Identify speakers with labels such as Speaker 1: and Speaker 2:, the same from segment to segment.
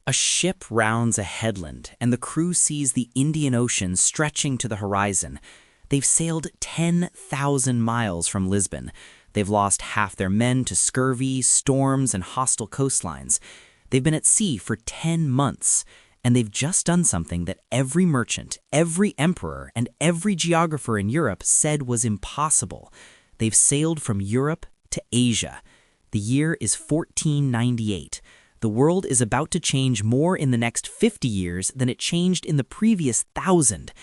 Speaker 1: A ship rounds a headland, and the crew sees the Indian Ocean stretching to the horizon. They've sailed 10,000 miles from Lisbon. They've lost half their men to scurvy, storms, and hostile coastlines. They've been at sea for 10 months, and they've just done something that every merchant, every emperor, and every geographer in Europe said was impossible. They've sailed from Europe to Asia. The year is 1498. The world is about to change more in the next 50 years than it changed in the previous 1,000.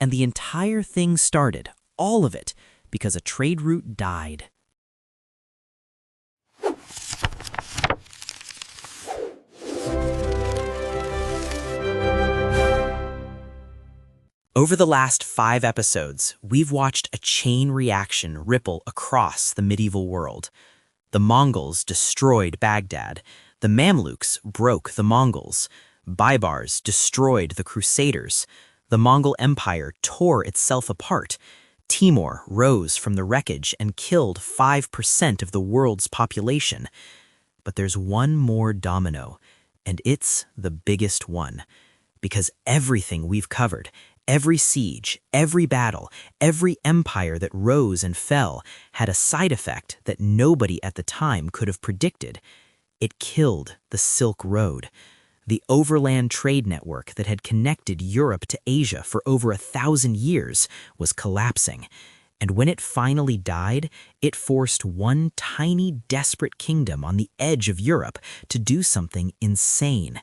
Speaker 1: And the entire thing started, all of it, because a trade route died. Over the last 5 episodes, we've watched a chain reaction ripple across the medieval world. The Mongols destroyed Baghdad. The Mamluks broke the Mongols. Baibars destroyed the Crusaders. The Mongol Empire tore itself apart. Timur rose from the wreckage and killed 5% of the world's population. But there's one more domino, and it's the biggest one. Because everything we've covered, every siege, every battle, every empire that rose and fell had a side effect that nobody at the time could have predicted. It killed the Silk Road, the overland trade network that had connected Europe to Asia for over 1,000 years was collapsing. And when it finally died, it forced one tiny, desperate kingdom on the edge of Europe to do something insane.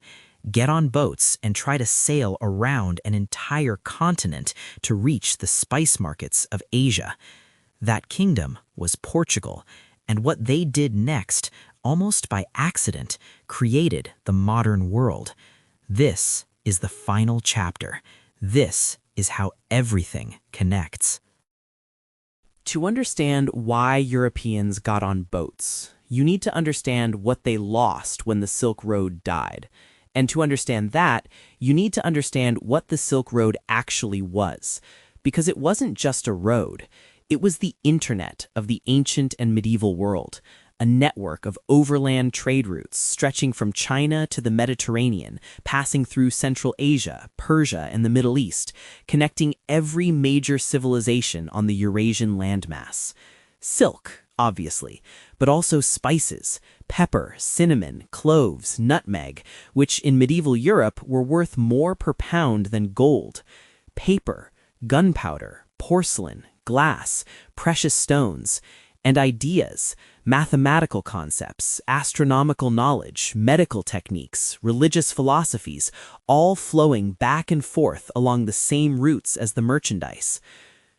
Speaker 1: Get on boats and try to sail around an entire continent to reach the spice markets of Asia. That kingdom was Portugal, and what they did next, almost by accident, created the modern world. This is the final chapter. This is how everything connects. To understand why Europeans got on boats, you need to understand what they lost when the Silk Road died. And to understand that, you need to understand what the Silk Road actually was. Because it wasn't just a road. It was the internet of the ancient and medieval world, a network of overland trade routes stretching from China to the Mediterranean, passing through Central Asia, Persia, and the Middle East, connecting every major civilization on the Eurasian landmass. Silk, obviously, but also spices, pepper, cinnamon, cloves, nutmeg, which in medieval Europe were worth more per pound than gold, paper, gunpowder, porcelain, glass, precious stones, and ideas, mathematical concepts, astronomical knowledge, medical techniques, religious philosophies, all flowing back and forth along the same routes as the merchandise.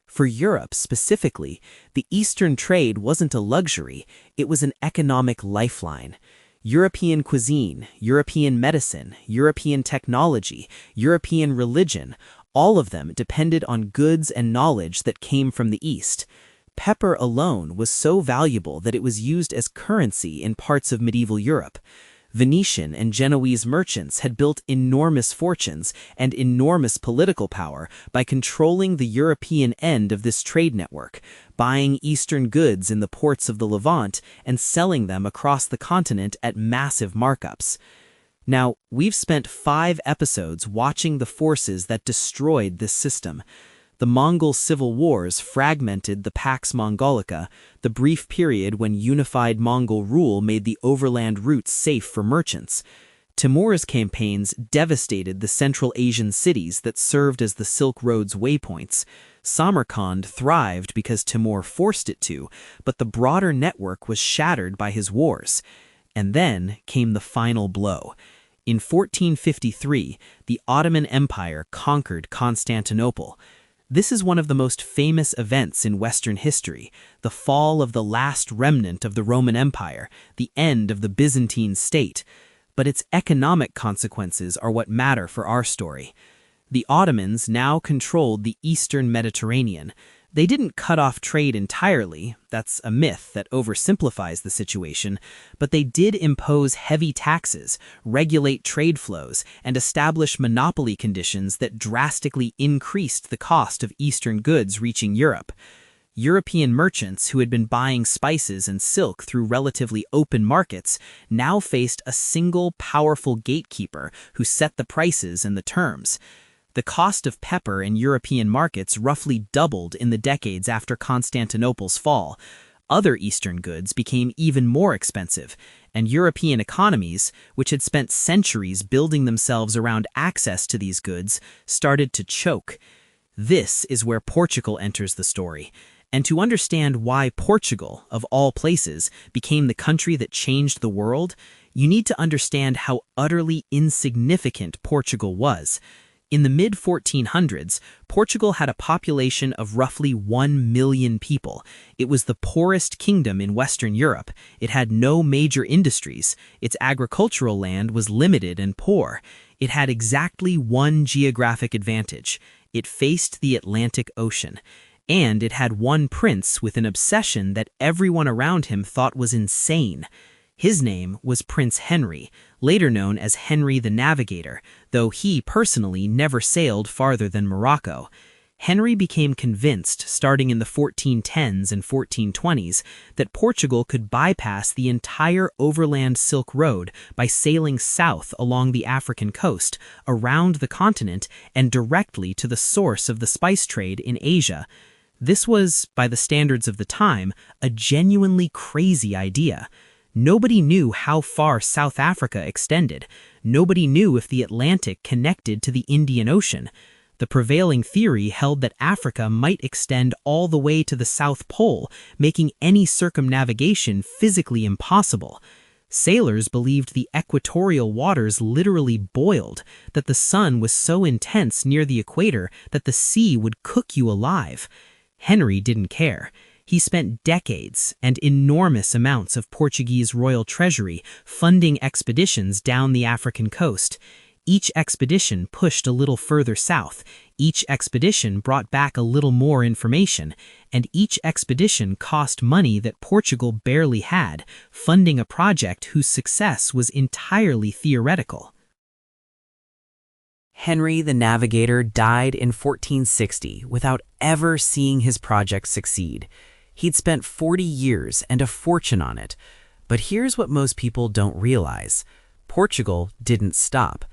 Speaker 1: For Europe specifically, the Eastern trade wasn't a luxury, it was an economic lifeline. European cuisine, European medicine, European technology, European religion, all of them depended on goods and knowledge that came from the East. Pepper alone was so valuable that it was used as currency in parts of medieval Europe. Venetian and Genoese merchants had built enormous fortunes and enormous political power by controlling the European end of this trade network, buying Eastern goods in the ports of the Levant and selling them across the continent at massive markups. Now, we've spent 5 episodes watching the forces that destroyed this system. The Mongol civil wars fragmented the Pax Mongolica, the brief period when unified Mongol rule made the overland routes safe for merchants. Timur's campaigns devastated the Central Asian cities that served as the Silk Road's waypoints. Samarkand thrived because Timur forced it to, but the broader network was shattered by his wars. And then came the final blow. In 1453, the Ottoman Empire conquered Constantinople. This is one of the most famous events in Western history, the fall of the last remnant of the Roman Empire, the end of the Byzantine state. But its economic consequences are what matter for our story. The Ottomans now controlled the Eastern Mediterranean. They didn't cut off trade entirely, that's a myth that oversimplifies the situation, but they did impose heavy taxes, regulate trade flows, and establish monopoly conditions that drastically increased the cost of Eastern goods reaching Europe. European merchants who had been buying spices and silk through relatively open markets now faced a single powerful gatekeeper who set the prices and the terms. The cost of pepper in European markets roughly doubled in the decades after Constantinople's fall. Other Eastern goods became even more expensive, and European economies, which had spent centuries building themselves around access to these goods, started to choke. This is where Portugal enters the story. And to understand why Portugal, of all places, became the country that changed the world, you need to understand how utterly insignificant Portugal was. In the mid-1400s, Portugal had a population of roughly 1 million people. It was the poorest kingdom in Western Europe. It had no major industries. Its agricultural land was limited and poor. It had exactly one geographic advantage. It faced the Atlantic Ocean. And it had one prince with an obsession that everyone around him thought was insane. His name was Prince Henry, later known as Henry the Navigator, though he personally never sailed farther than Morocco. Henry became convinced, starting in the 1410s and 1420s, that Portugal could bypass the entire overland Silk Road by sailing south along the African coast, around the continent, and directly to the source of the spice trade in Asia. This was, by the standards of the time, a genuinely crazy idea. Nobody knew how far South Africa extended. Nobody knew if the Atlantic connected to the Indian Ocean. The prevailing theory held that Africa might extend all the way to the South Pole, making any circumnavigation physically impossible. Sailors believed the equatorial waters literally boiled, that the sun was so intense near the equator that the sea would cook you alive. Henry didn't care. He spent decades and enormous amounts of Portuguese royal treasury funding expeditions down the African coast. Each expedition pushed a little further south, each expedition brought back a little more information, and each expedition cost money that Portugal barely had, funding a project whose success was entirely theoretical. Henry the Navigator died in 1460 without ever seeing his project succeed. He'd spent 40 years and a fortune on it. But here's what most people don't realize. Portugal didn't stop.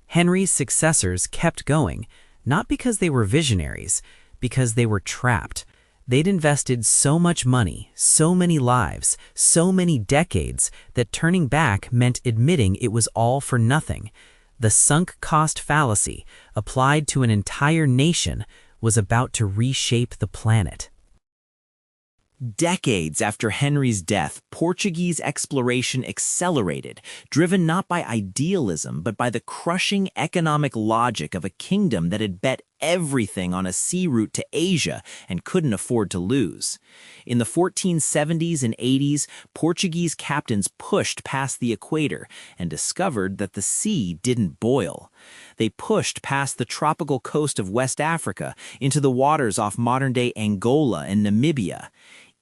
Speaker 1: Henry's successors kept going, not because they were visionaries, because they were trapped. They'd invested so much money, so many lives, so many decades, that turning back meant admitting it was all for nothing. The sunk cost fallacy, applied to an entire nation, was about to reshape the planet. Decades after Henry's death, Portuguese exploration accelerated, driven not by idealism but by the crushing economic logic of a kingdom that had bet everything on a sea route to Asia and couldn't afford to lose. In the 1470s and 80s, Portuguese captains pushed past the equator and discovered that the sea didn't boil. They pushed past the tropical coast of West Africa into the waters off modern-day Angola and Namibia.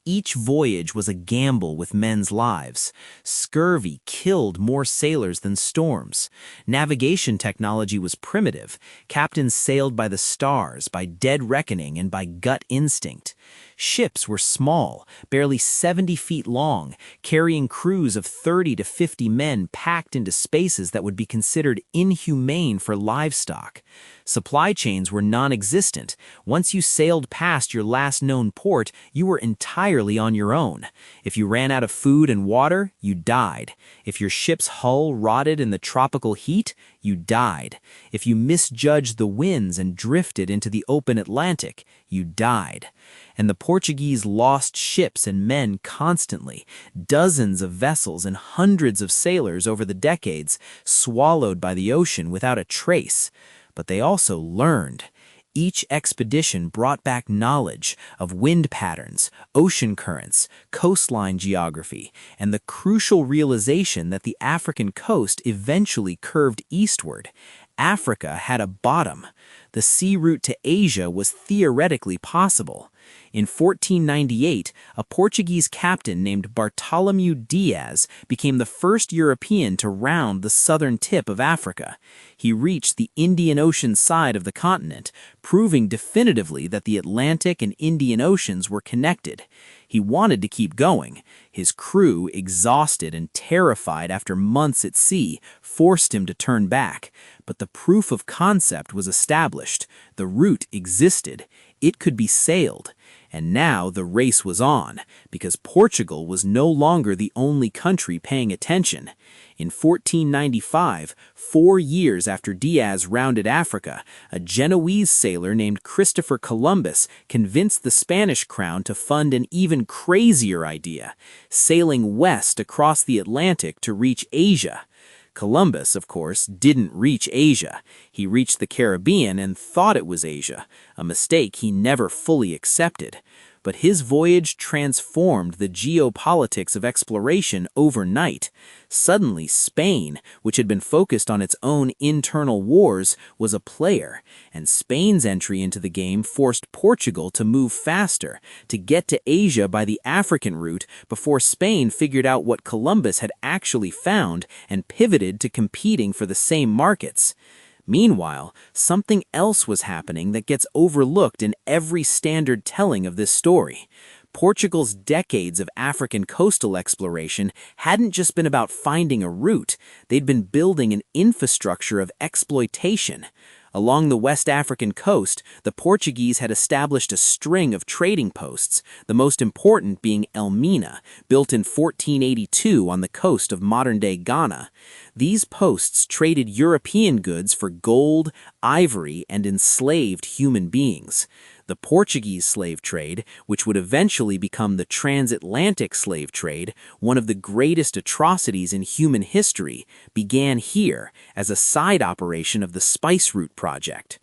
Speaker 1: Each voyage was a gamble with men's lives. Scurvy killed more sailors than storms. Navigation technology was primitive. Captains sailed by the stars, by dead reckoning, and by gut instinct. Ships were small, barely 70 feet long, carrying crews of 30 to 50 men packed into spaces that would be considered inhumane for livestock. Supply chains were non-existent. Once you sailed past your last known port, you were entirely on your own. If you ran out of food and water, you died. If your ship's hull rotted in the tropical heat, you died. If you misjudged the winds and drifted into the open Atlantic, you died. And the Portuguese lost ships and men constantly, dozens of vessels and hundreds of sailors over the decades, swallowed by the ocean without a trace. But they also learned. Each expedition brought back knowledge of wind patterns, ocean currents, coastline geography, and the crucial realization that the African coast eventually curved eastward. Africa had a bottom. The sea route to Asia was theoretically possible. In 1498, a Portuguese captain named Bartolomeu Diaz became the first European to round the southern tip of Africa. He reached the Indian Ocean side of the continent, proving definitively that the Atlantic and Indian Oceans were connected. He wanted to keep going. His crew, exhausted and terrified after months at sea, forced him to turn back. But the proof of concept was established. The route existed. It could be sailed. And now the race was on, because Portugal was no longer the only country paying attention. In 1495, 4 years after Diaz rounded Africa, a Genoese sailor named Christopher Columbus convinced the Spanish crown to fund an even crazier idea, sailing west across the Atlantic to reach Asia. Columbus, of course, didn't reach Asia. He reached the Caribbean and thought it was Asia, a mistake he never fully accepted. But his voyage transformed the geopolitics of exploration overnight. Suddenly, Spain, which had been focused on its own internal wars, was a player, and Spain's entry into the game forced Portugal to move faster, to get to Asia by the African route before Spain figured out what Columbus had actually found and pivoted to competing for the same markets. Meanwhile, something else was happening that gets overlooked in every standard telling of this story. Portugal's decades of African coastal exploration hadn't just been about finding a route, they'd been building an infrastructure of exploitation. Along the West African coast, the Portuguese had established a string of trading posts, the most important being Elmina, built in 1482 on the coast of modern-day Ghana. These posts traded European goods for gold, ivory, and enslaved human beings. The Portuguese slave trade, which would eventually become the transatlantic slave trade, one of the greatest atrocities in human history, began here as a side operation of the Spice Route project.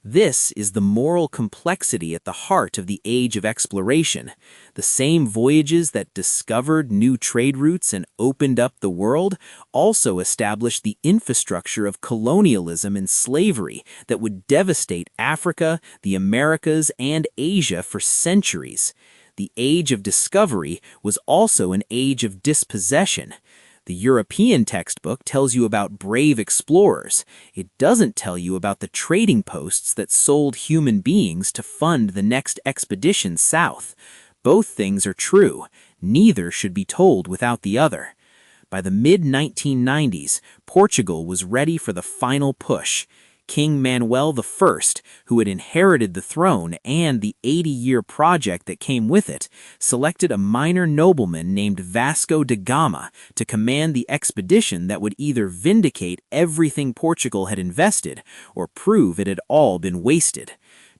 Speaker 1: This is the moral complexity at the heart of the age of exploration. The same voyages that discovered new trade routes and opened up the world also established the infrastructure of colonialism and slavery that would devastate Africa, the Americas, and Asia for centuries. The age of discovery was also an age of dispossession. The European textbook tells you about brave explorers. It doesn't tell you about the trading posts that sold human beings to fund the next expedition south. Both things are true. Neither should be told without the other. By the mid-1990s, Portugal was ready for the final push. King Manuel I, who had inherited the throne and the 80-year project that came with it, selected a minor nobleman named Vasco da Gama to command the expedition that would either vindicate everything Portugal had invested or prove it had all been wasted.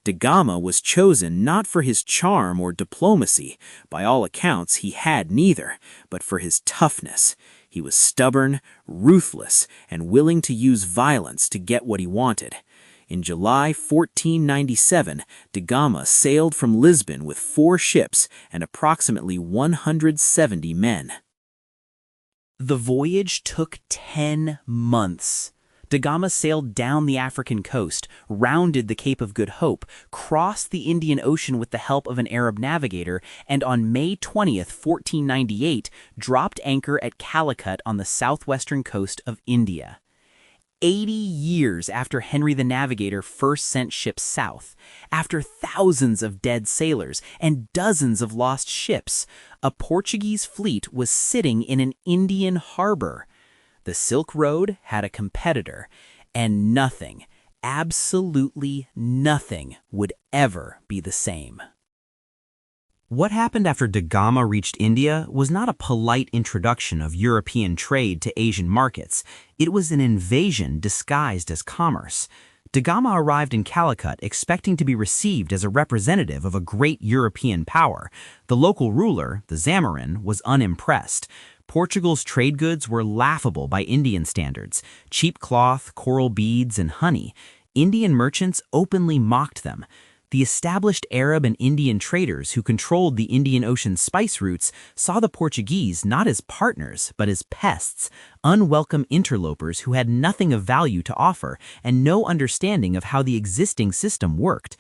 Speaker 1: Da Gama was chosen not for his charm or diplomacy, by all accounts he had neither, but for his toughness. He was stubborn, ruthless, and willing to use violence to get what he wanted. In July 1497, da Gama sailed from Lisbon with 4 ships and approximately 170 men. The voyage took 10 months. Da Gama sailed down the African coast, rounded the Cape of Good Hope, crossed the Indian Ocean with the help of an Arab navigator, and on May 20th, 1498, dropped anchor at Calicut on the southwestern coast of India. 80 years after Henry the Navigator first sent ships south, after thousands of dead sailors and dozens of lost ships, a Portuguese fleet was sitting in an Indian harbor. The Silk Road had a competitor, and nothing, absolutely nothing, would ever be the same. What happened after da Gama reached India was not a polite introduction of European trade to Asian markets. It was an invasion disguised as commerce. Da Gama arrived in Calicut expecting to be received as a representative of a great European power. The local ruler, the Zamorin, was unimpressed. Portugal's trade goods were laughable by Indian standards: cheap cloth, coral beads, and honey. Indian merchants openly mocked them. The established Arab and Indian traders who controlled the Indian Ocean spice routes saw the Portuguese not as partners, but as pests, unwelcome interlopers who had nothing of value to offer and no understanding of how the existing system worked.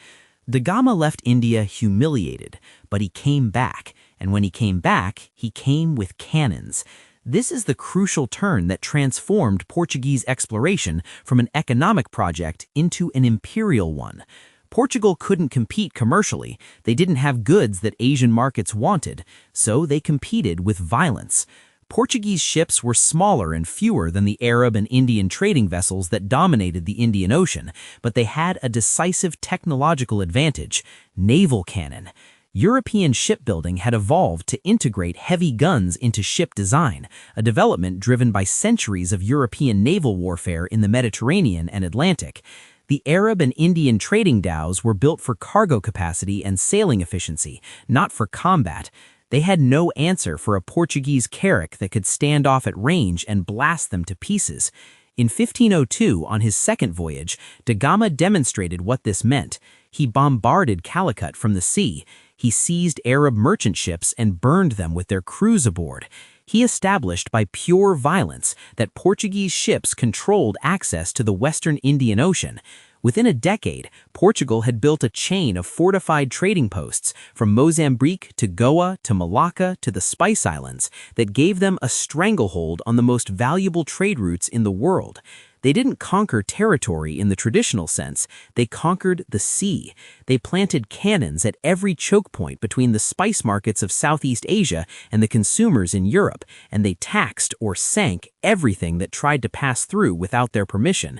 Speaker 1: Da Gama left India humiliated, but he came back, and when he came back, he came with cannons. This is the crucial turn that transformed Portuguese exploration from an economic project into an imperial one. Portugal couldn't compete commercially, they didn't have goods that Asian markets wanted, so they competed with violence. Portuguese ships were smaller and fewer than the Arab and Indian trading vessels that dominated the Indian Ocean, but they had a decisive technological advantage: naval cannon. European shipbuilding had evolved to integrate heavy guns into ship design, a development driven by centuries of European naval warfare in the Mediterranean and Atlantic. The Arab and Indian trading dhows were built for cargo capacity and sailing efficiency, not for combat. They had no answer for a Portuguese carrack that could stand off at range and blast them to pieces. In 1502, on his second voyage, da Gama demonstrated what this meant. He bombarded Calicut from the sea. He seized Arab merchant ships and burned them with their crews aboard. He established by pure violence that Portuguese ships controlled access to the western Indian Ocean. Within a decade, Portugal had built a chain of fortified trading posts from Mozambique to Goa to Malacca to the Spice Islands that gave them a stranglehold on the most valuable trade routes in the world. They didn't conquer territory in the traditional sense, they conquered the sea. They planted cannons at every choke point between the spice markets of Southeast Asia and the consumers in Europe, and they taxed or sank everything that tried to pass through without their permission.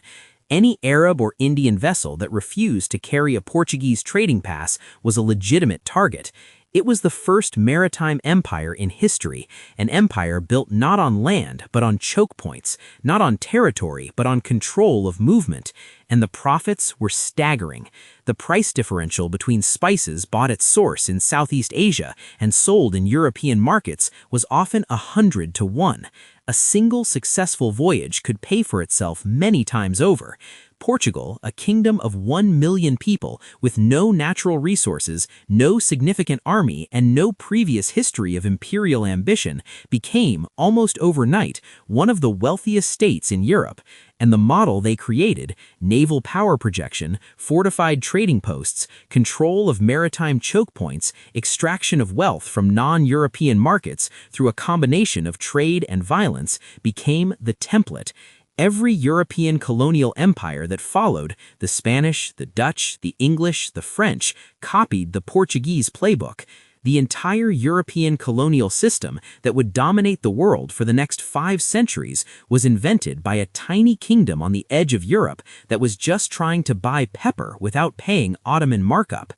Speaker 1: Any Arab or Indian vessel that refused to carry a Portuguese trading pass was a legitimate target. It was the first maritime empire in history, an empire built not on land but on choke points, not on territory but on control of movement, and the profits were staggering. The price differential between spices bought at source in Southeast Asia and sold in European markets was often 100 to 1. A single successful voyage could pay for itself many times over. Portugal, a kingdom of 1 million people with no natural resources, no significant army, and no previous history of imperial ambition, became, almost overnight, one of the wealthiest states in Europe. And the model they created, naval power projection, fortified trading posts, control of maritime choke points, extraction of wealth from non-European markets through a combination of trade and violence, became the template. Every European colonial empire that followed, the Spanish, the Dutch, the English, the French, copied the Portuguese playbook. The entire European colonial system that would dominate the world for the next 5 centuries was invented by a tiny kingdom on the edge of Europe that was just trying to buy pepper without paying Ottoman markup.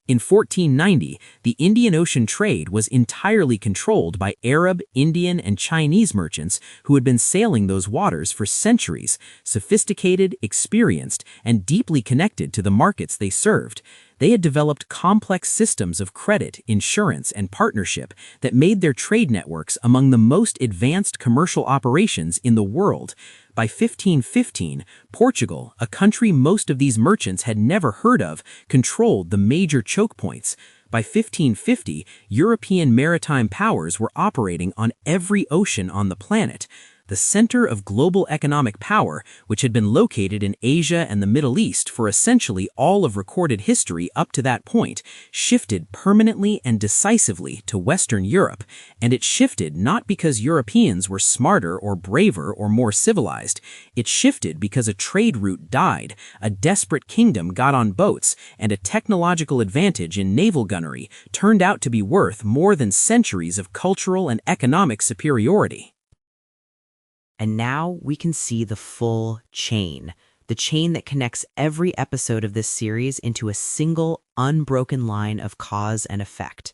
Speaker 1: In 1490, the Indian Ocean trade was entirely controlled by Arab, Indian, and Chinese merchants who had been sailing those waters for centuries, sophisticated, experienced, and deeply connected to the markets they served. They had developed complex systems of credit, insurance, and partnership that made their trade networks among the most advanced commercial operations in the world. By 1515, Portugal, a country most of these merchants had never heard of, controlled the major choke points. By 1550, European maritime powers were operating on every ocean on the planet. The center of global economic power, which had been located in Asia and the Middle East for essentially all of recorded history up to that point, shifted permanently and decisively to Western Europe, and it shifted not because Europeans were smarter or braver or more civilized. It shifted because a trade route died, a desperate kingdom got on boats, and a technological advantage in naval gunnery turned out to be worth more than centuries of cultural and economic superiority. And now we can see the full chain, the chain that connects every episode of this series into a single, unbroken line of cause and effect.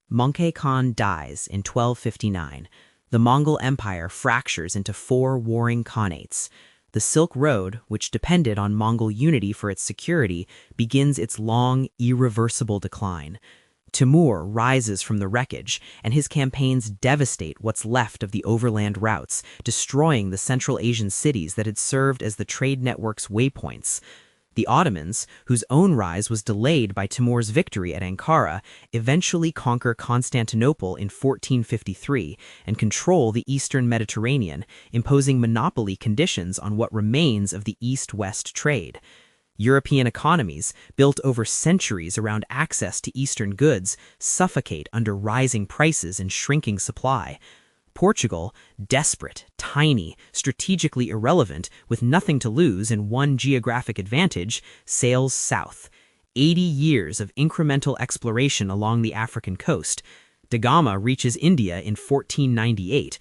Speaker 1: Möngke Khan dies in 1259. The Mongol Empire fractures into 4 warring khanates. The Silk Road, which depended on Mongol unity for its security, begins its long, irreversible decline. Timur rises from the wreckage, and his campaigns devastate what's left of the overland routes, destroying the Central Asian cities that had served as the trade network's waypoints. The Ottomans, whose own rise was delayed by Timur's victory at Ankara, eventually conquer Constantinople in 1453 and control the eastern Mediterranean, imposing monopoly conditions on what remains of the east-west trade. European economies, built over centuries around access to Eastern goods, suffocate under rising prices and shrinking supply. Portugal, desperate, tiny, strategically irrelevant, with nothing to lose and one geographic advantage, sails south. 80 years of incremental exploration along the African coast. Gama reaches India in 1498.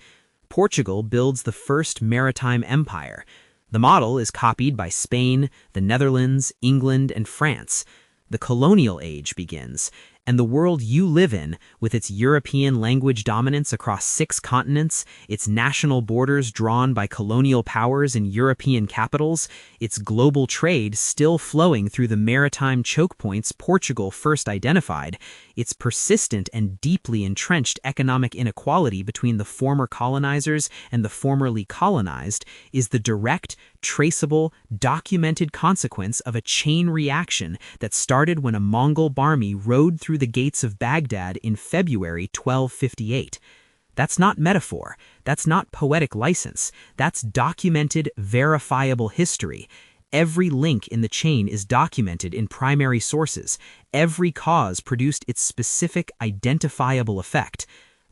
Speaker 1: Portugal builds the first maritime empire. The model is copied by Spain, the Netherlands, England, and France. The colonial age begins, and the world you live in, with its European language dominance across 6 continents, its national borders drawn by colonial powers in European capitals, its global trade still flowing through the maritime choke points Portugal first identified, its persistent and deeply entrenched economic inequality between the former colonizers and the formerly colonized, is the direct, traceable, documented consequence of a chain reaction that started when a Mongol army rode through the gates of Baghdad in February 1258. That's not metaphor. That's not poetic license. That's documented, verifiable history. Every link in the chain is documented in primary sources. Every cause produced its specific, identifiable effect.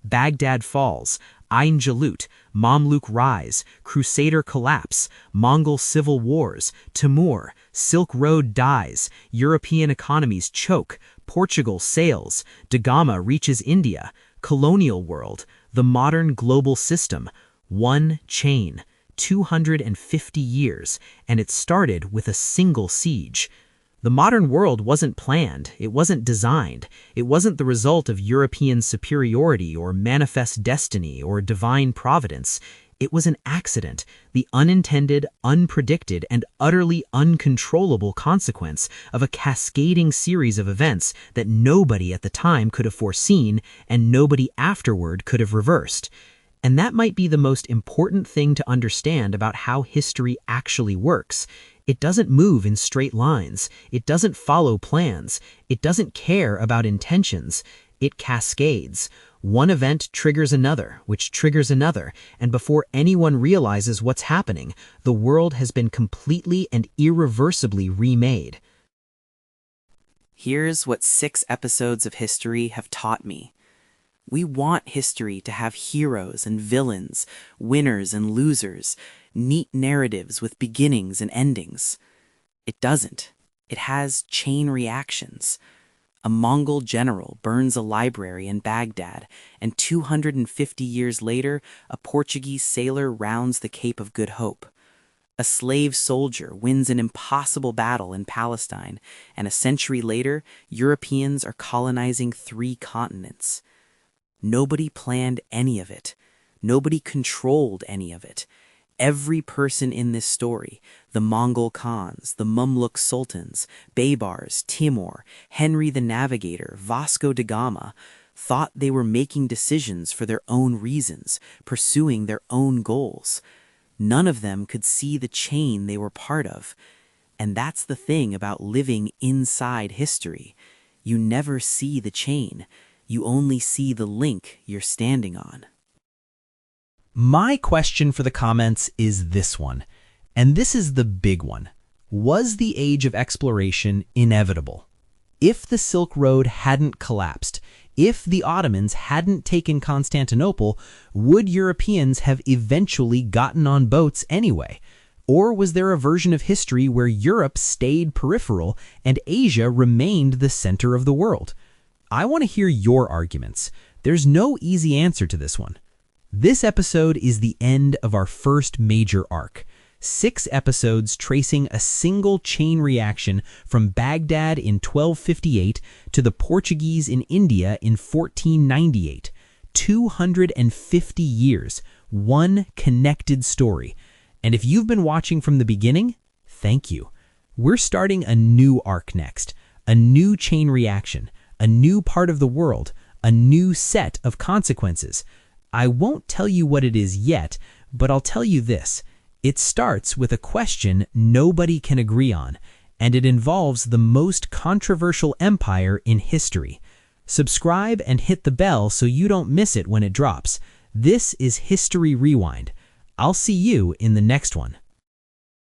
Speaker 1: Baghdad falls, Ain Jalut, Mamluk rise, Crusader collapse, Mongol civil wars, Timur, Silk Road dies, European economies choke, Portugal sails, Gama reaches India, colonial world, the modern global system, one chain, 250 years, and it started with a single siege. The modern world wasn't planned, it wasn't designed, it wasn't the result of European superiority or manifest destiny or divine providence. It was an accident, the unintended, unpredicted, and utterly uncontrollable consequence of a cascading series of events that nobody at the time could have foreseen and nobody afterward could have reversed. And that might be the most important thing to understand about how history actually works. It doesn't move in straight lines. It doesn't follow plans. It doesn't care about intentions. It cascades. One event triggers another, which triggers another, and before anyone realizes what's happening, the world has been completely and irreversibly remade. Here's what 6 episodes of history have taught me. We want history to have heroes and villains, winners and losers, neat narratives with beginnings and endings. It doesn't. It has chain reactions. A Mongol general burns a library in Baghdad, and 250 years later, a Portuguese sailor rounds the Cape of Good Hope. A slave soldier wins an impossible battle in Palestine, and a century later, Europeans are colonizing 3 continents. Nobody planned any of it. Nobody controlled any of it. Every person in this story, the Mongol Khans, the Mamluk Sultans, Baybars, Timur, Henry the Navigator, Vasco da Gama, thought they were making decisions for their own reasons, pursuing their own goals. None of them could see the chain they were part of. And that's the thing about living inside history. You never see the chain. You only see the link you're standing on. My question for the comments is this one, and this is the big one. Was the age of exploration inevitable? If the Silk Road hadn't collapsed, if the Ottomans hadn't taken Constantinople, would Europeans have eventually gotten on boats anyway? Or was there a version of history where Europe stayed peripheral and Asia remained the center of the world? I want to hear your arguments. There's no easy answer to this one. This episode is the end of our first major arc. 6 episodes tracing a single chain reaction from Baghdad in 1258 to the Portuguese in India in 1498. 250 years, one connected story. And if you've been watching from the beginning, thank you. We're starting a new arc next, a new chain reaction, a new part of the world, a new set of consequences. I won't tell you what it is yet, but I'll tell you this. It starts with a question nobody can agree on, and it involves the most controversial empire in history. Subscribe and hit the bell so you don't miss it when it drops. This is History Rewind. I'll see you in the next one.